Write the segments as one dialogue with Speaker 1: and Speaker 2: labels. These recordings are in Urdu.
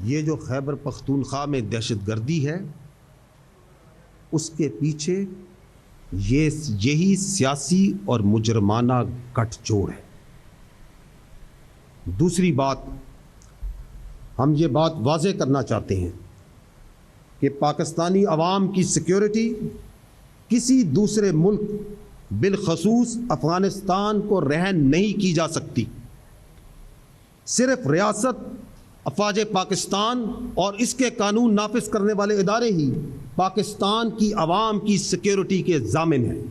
Speaker 1: یہ جو خیبر پختونخوا میں دہشت گردی ہے اس کے پیچھے یہی سیاسی اور مجرمانہ گٹھ جوڑ ہے۔ دوسری بات، ہم یہ بات واضح کرنا چاہتے ہیں کہ پاکستانی عوام کی سیکیورٹی کسی دوسرے ملک بالخصوص افغانستان کو رہن نہیں کی جا سکتی۔ صرف ریاست، افواج پاکستان اور اس کے قانون نافذ کرنے والے ادارے ہی پاکستان کی عوام کی سیکیورٹی کے ضامن ہیں۔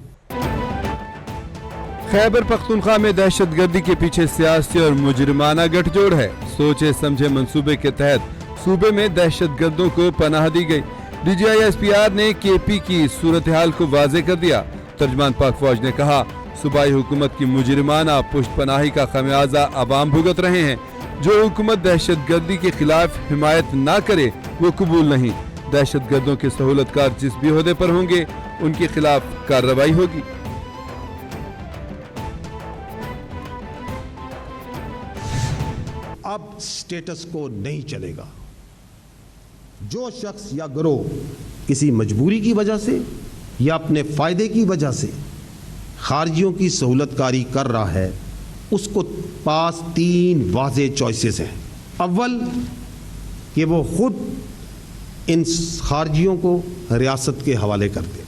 Speaker 2: خیبر پختونخوا میں دہشت گردی کے پیچھے سیاسی اور مجرمانہ گٹھ جوڑ ہے۔ سوچے سمجھے منصوبے کے تحت صوبے میں دہشت گردوں کو پناہ دی گئی۔ D G I S P R نے کے پی کی صورتحال کو واضح کر دیا۔ ترجمان پاک فوج نے کہا، صوبائی حکومت کی مجرمانہ پشت پناہی کا خمیازہ عوام بھگت رہے ہیں۔ جو حکومت دہشت گردی کے خلاف حمایت نہ کرے وہ قبول نہیں۔ دہشت گردوں کے سہولت کار جس بھی عہدے پر ہوں گے ان کے خلاف کارروائی ہوگی۔
Speaker 1: اب سٹیٹس کو نہیں چلے گا۔ جو شخص یا گروہ کسی مجبوری کی وجہ سے یا اپنے فائدے کی وجہ سے خارجیوں کی سہولت کاری کر رہا ہے اس کو پاس 3 واضح چوائسز ہیں۔ اول کہ وہ خود ان خارجیوں کو ریاست کے حوالے کر دے،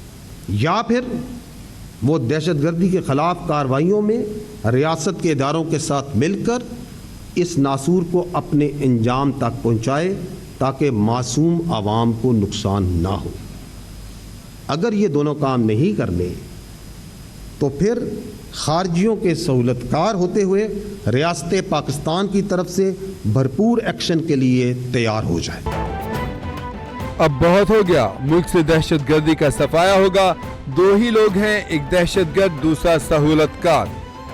Speaker 1: یا پھر وہ دہشت گردی کے خلاف کارروائیوں میں ریاست کے اداروں کے ساتھ مل کر اس ناسور کو اپنے انجام تک پہنچائے تاکہ معصوم عوام کو نقصان نہ ہو۔ اگر یہ دونوں کام نہیں کرنے تو پھر خارجیوں کے سہولت کار ہوتے ہوئے ریاست پاکستان کی طرف سے بھرپور ایکشن کے لیے تیار ہو جائے۔
Speaker 2: اب بہت ہو گیا، ملک سے دہشت گردی کا صفایا ہوگا۔ 2 ہی لوگ ہیں، ایک دہشت گرد، دوسرا سہولت کار۔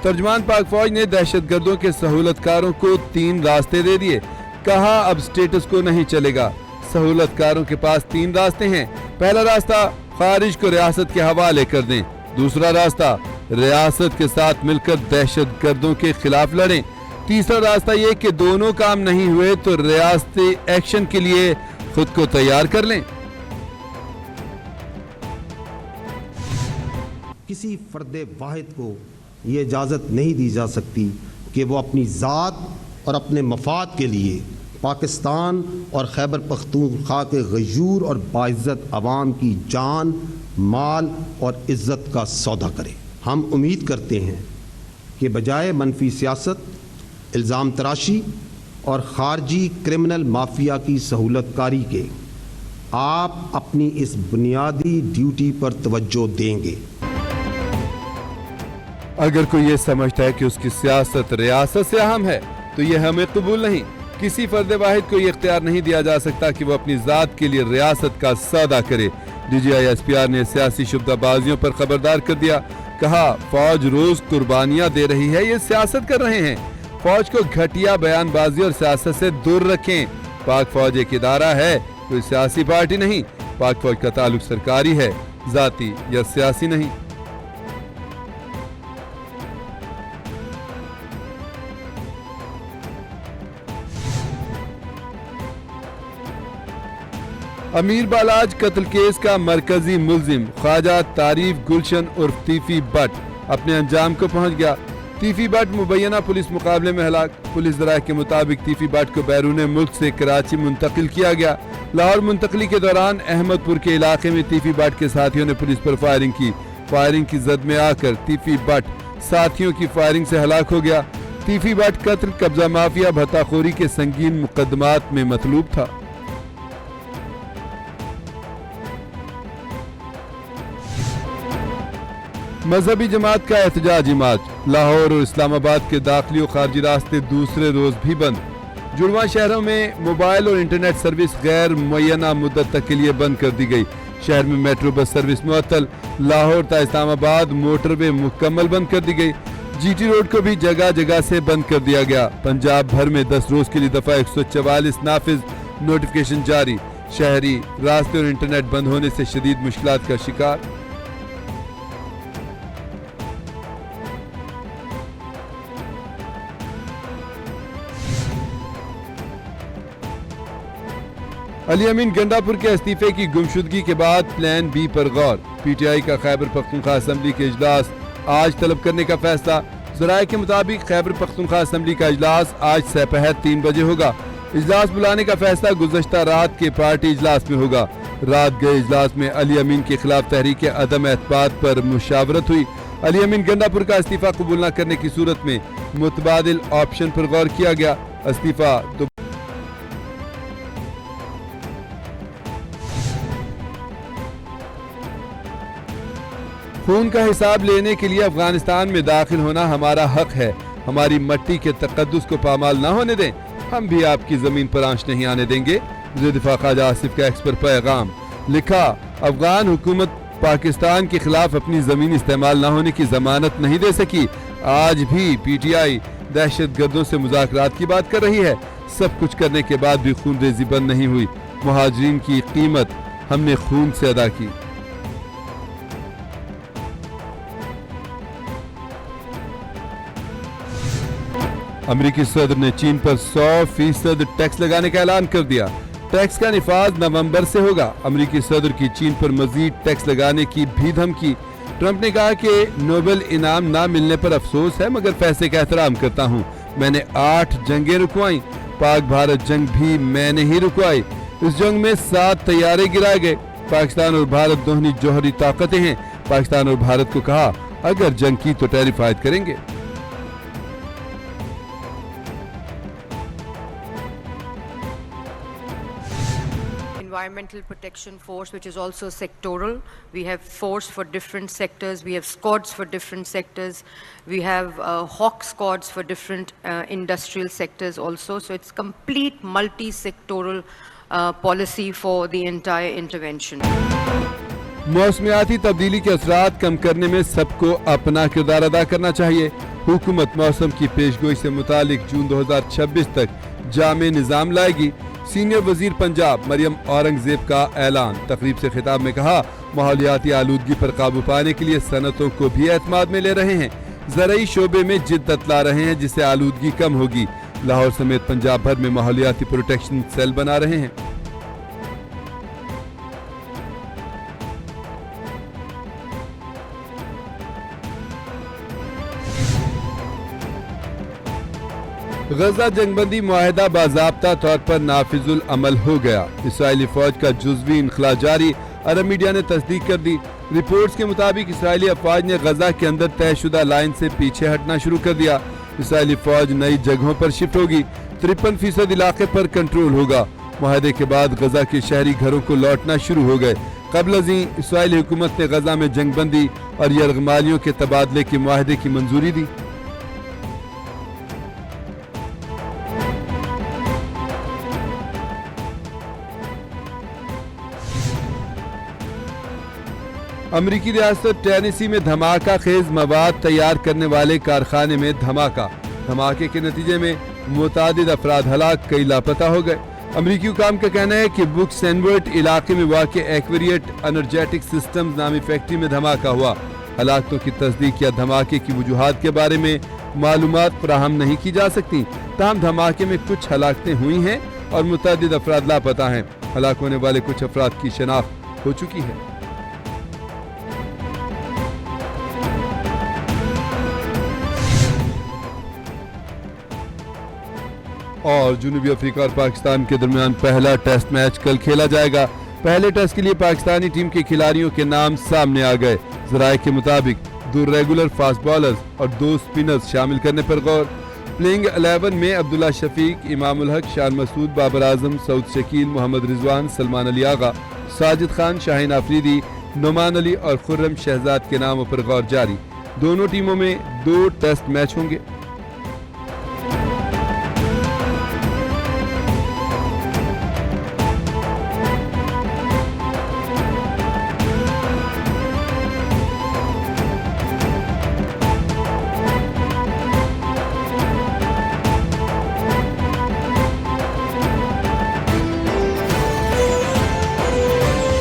Speaker 2: ترجمان پاک فوج نے دہشت گردوں کے سہولت کاروں کو 3 راستے دے دیے۔ کہا اب سٹیٹس کو نہیں چلے گا۔ سہولت کاروں کے پاس 3 راستے ہیں۔ پہلا راستہ، خارج کو ریاست کے حوالے کر دیں۔ دوسرا راستہ، ریاست کے ساتھ مل کر دہشت گردوں کے خلاف لڑیں۔ تیسرا راستہ یہ کہ دونوں کام نہیں ہوئے تو ریاستی ایکشن کے لیے خود کو تیار کر لیں۔
Speaker 1: کسی فرد واحد کو یہ اجازت نہیں دی جا سکتی کہ وہ اپنی ذات اور اپنے مفاد کے لیے پاکستان اور خیبر پختونخوا کے غیور اور باعزت عوام کی جان، مال اور عزت کا سودا کرے۔ ہم امید کرتے ہیں کہ بجائے منفی سیاست، الزام تراشی اور خارجی کرمنل مافیا کی سہولت کاری کے آپ اپنی اس بنیادی ڈیوٹی پر توجہ دیں گے۔
Speaker 2: اگر کوئی یہ سمجھتا ہے کہ اس کی سیاست ریاست سے اہم ہے تو یہ ہمیں قبول نہیں۔ کسی فرد واحد کو یہ اختیار نہیں دیا جا سکتا کہ وہ اپنی ذات کے لیے ریاست کا سودا کرے۔ D G I S P R نے سیاسی شبدہ بازیوں پر خبردار کر دیا۔ کہا فوج روز قربانیاں دے رہی ہے، یہ سیاست کر رہے ہیں۔ فوج کو گھٹیا بیان بازی اور سیاست سے دور رکھیں۔ پاک فوج ایک ادارہ ہے، کوئی سیاسی پارٹی نہیں۔ پاک فوج کا تعلق سرکاری ہے، ذاتی یا سیاسی نہیں۔ امیر بالاج قتل کیس کا مرکزی ملزم خواجہ تعریف گلشن عرف تیفی بٹ اپنے انجام کو پہنچ گیا۔ تیفی بٹ مبینہ پولیس مقابلے میں ہلاک۔ پولیس ذرائع کے مطابق تیفی بٹ کو بیرون ملک سے کراچی منتقل کیا گیا۔ لاہور منتقلی کے دوران احمد پور کے علاقے میں تیفی بٹ کے ساتھیوں نے پولیس پر فائرنگ کی۔ فائرنگ کی زد میں آ کر تیفی بٹ ساتھیوں کی فائرنگ سے ہلاک ہو گیا۔ تیفی بٹ قتل، قبضہ مافیا، بھتہ خوری کے سنگین مقدمات میں مطلوب تھا۔ مذہبی جماعت کا احتجاجی مارچ۔ لاہور اور اسلام آباد کے داخلی و خارجی راستے دوسرے روز بھی بند۔ جڑواں شہروں میں موبائل اور انٹرنیٹ سروس غیر معینہ مدت تک کے لیے بند کر دی گئی۔ شہر میں میٹرو بس سروس معطل۔ لاہور تا اسلام آباد موٹر وے مکمل بند کر دی گئی۔ جی ٹی روڈ کو بھی جگہ جگہ سے بند کر دیا گیا۔ پنجاب بھر میں 10 روز کے لیے دفعہ 144 نافذ، نوٹیفکیشن جاری۔ شہری راستے اور انٹرنیٹ بند ہونے سے شدید مشکلات کا شکار۔ علی امین گنڈاپور کے استعفے کی گمشدگی کے بعد پلان بی پر غور. پی ٹی آئی کا خیبر پختونخوا اسمبلی کے اجلاس آج طلب کرنے کا فیصلہ. ذرائع کے مطابق خیبر پختونخوا اسمبلی کا اجلاس آج سپہر 3 بجے ہوگا. اجلاس بلانے کا فیصلہ گزشتہ رات کے پارٹی اجلاس میں ہوگا. رات گئے اجلاس میں علی امین کے خلاف تحریک عدم اعتماد پر مشاورت ہوئی. علی امین گنڈاپور کا استعفیٰ قبول نہ کرنے کی صورت میں متبادل آپشن پر غور کیا گیا. استعفیٰ خون کا حساب لینے کے لیے افغانستان میں داخل ہونا ہمارا حق ہے. ہماری مٹی کے تقدس کو پامال نہ ہونے دیں. ہم بھی آپ کی زمین پر آنچ نہیں آنے دیں گے. وزیر دفاع خواجہ آصف کا ایکس پر پیغام. لکھا، افغان حکومت پاکستان کے خلاف اپنی زمین استعمال نہ ہونے کی ضمانت نہیں دے سکی. آج بھی پی ٹی آئی دہشت گردوں سے مذاکرات کی بات کر رہی ہے. سب کچھ کرنے کے بعد بھی خون ریزی بند نہیں ہوئی. مہاجرین کی قیمت ہم نے خون سے ادا کی. امریکی صدر نے چین پر 100% ٹیکس لگانے کا اعلان کر دیا. ٹیکس کا نفاذ نومبر سے ہوگا. امریکی صدر کی چین پر مزید ٹیکس لگانے کی بھی دھمکی. ٹرمپ نے کہا کہ نوبل انعام نہ ملنے پر افسوس ہے مگر فیصلے کا احترام کرتا ہوں. میں نے 8 جنگیں رکوائیں. پاک بھارت جنگ بھی میں نے ہی رکوائی. اس جنگ میں 7 طیارے گرائے گئے. پاکستان اور بھارت دونوں جوہری طاقتیں ہیں. پاکستان اور بھارت کو کہا اگر جنگ کی تو ٹیرف عائد کریں گے.
Speaker 3: Environmental Protection Force, which is also sectoral. We have force for different sectors. We have squads for different sectors. We have hawk squads for different industrial sectors also. So it's complete multi-sectoral policy for the entire intervention.
Speaker 2: موسمیاتی تبدیلی کے اثرات کم کرنے میں سب کو اپنا کردار ادا کرنا چاہیے. حکومت موسم کی پیشگوئی سے متعلق جون 2026 تک جامع نظام لائے گی. سینئر وزیر پنجاب مریم اورنگزیب کا اعلان. تقریب سے خطاب میں کہا ماحولیاتی آلودگی پر قابو پانے کے لیے صنعتوں کو بھی اعتماد میں لے رہے ہیں. زرعی شعبے میں جدت لا رہے ہیں جس سے آلودگی کم ہوگی. لاہور سمیت پنجاب بھر میں ماحولیاتی پروٹیکشن سیل بنا رہے ہیں. غزہ جنگ بندی معاہدہ باضابطہ طور پر نافذ العمل ہو گیا. اسرائیلی فوج کا جزوی انخلا جاری. عرب میڈیا نے تصدیق کر دی. رپورٹس کے مطابق اسرائیلی افواج نے غزہ کے اندر طے شدہ لائن سے پیچھے ہٹنا شروع کر دیا. اسرائیلی فوج نئی جگہوں پر شفٹ ہوگی. 53% علاقے پر کنٹرول ہوگا. معاہدے کے بعد غزہ کے شہری گھروں کو لوٹنا شروع ہو گئے. قبل ازیں اسرائیلی حکومت نے غزہ میں جنگ بندی اور یرغمالیوں کے تبادلے کے معاہدے کی منظوری دی. امریکی ریاست ٹینیسی میں دھماکہ خیز مواد تیار کرنے والے کارخانے میں دھماکہ. دھماکے کے نتیجے میں متعدد افراد ہلاک، کئی لاپتہ ہو گئے. امریکی حکام کا کہنا ہے کہ بک سینورٹ علاقے میں واقع ایکویریٹ انرجیٹک سسٹمز نامی فیکٹری میں دھماکہ ہوا. ہلاکتوں کی تصدیق یا دھماکے کی وجوہات کے بارے میں معلومات فراہم نہیں کی جا سکتی. تاہم دھماکے میں کچھ ہلاکتیں ہوئی ہیں اور متعدد افراد لاپتہ ہیں. ہلاک ہونے والے کچھ افراد کی شناخت ہو چکی ہے. اور جنوبی افریقہ اور پاکستان کے درمیان پہلا ٹیسٹ میچ کل کھیلا جائے گا. پہلے ٹیسٹ کے لیے پاکستانی ٹیم کے کھلاڑیوں کے نام سامنے آ گئے. ذرائع کے مطابق 2 ریگولر فاسٹ بالرز اور 2 سپنرز شامل کرنے پر غور. پلینگ 11 میں عبداللہ شفیق، امام الحق، شان مسعود، بابر اعظم، سعود شکیل، محمد رضوان، سلمان علی آغا، ساجد خان، شاہین آفریدی، نعمان علی اور خرم شہزاد کے ناموں پر غور جاری. دونوں ٹیموں میں 2 ٹیسٹ میچ ہوں گے.